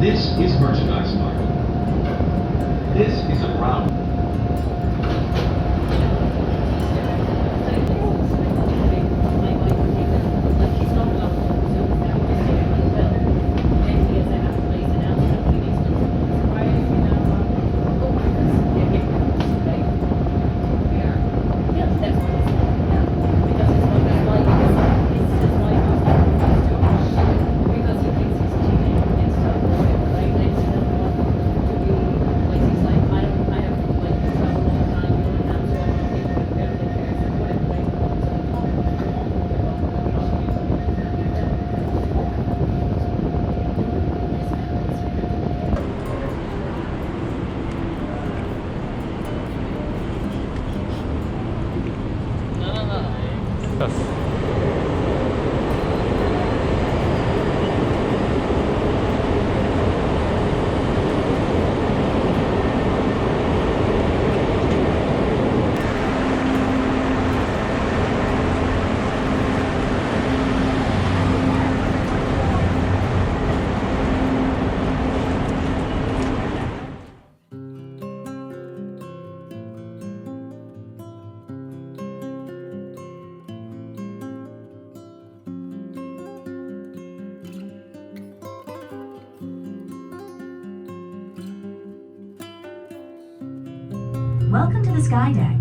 This is Merchandise Mart. This is a round. Welcome to the Sky Deck.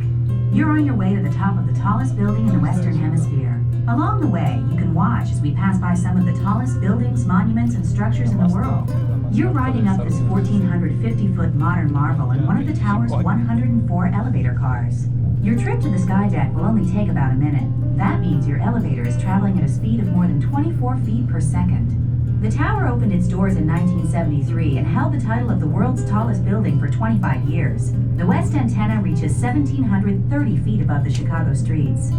You're on your way to the top of the tallest building in the Western Hemisphere. Along the way, you can watch as we pass by some of the tallest buildings, monuments, and structures in the world. You're riding up this 1,450-foot modern marvel in one of the tower's 104 elevator cars. Your trip to the Sky Deck will only take about a minute. That means your elevator is traveling at a speed of more than 24 feet per second. The tower opened its doors in 1973 and held the title of the world's tallest building for 25 years. The west antenna reaches 1,730 feet above the Chicago streets.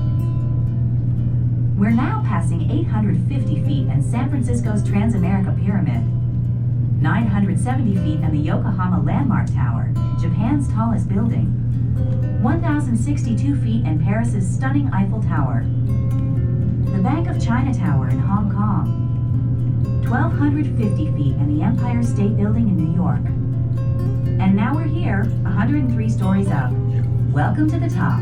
We're now passing 850 feet and San Francisco's Transamerica Pyramid, 970 feet and the Yokohama Landmark Tower, Japan's tallest building, 1,062 feet and Paris's stunning Eiffel Tower, the Bank of China Tower in Hong Kong, 1,250 feet and the Empire State Building in New York. And now we're here, 103 stories up. Welcome to the top.